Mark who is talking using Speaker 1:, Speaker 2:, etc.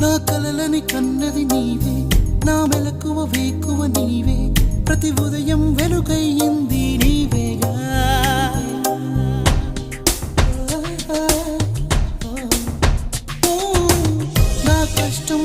Speaker 1: నా కలలని కన్నది నీవే, నా మెలకువ వేకువ నీవే, ప్రతి ఉదయం వెలుగయ్యింది నీవేగా. నా కష్టం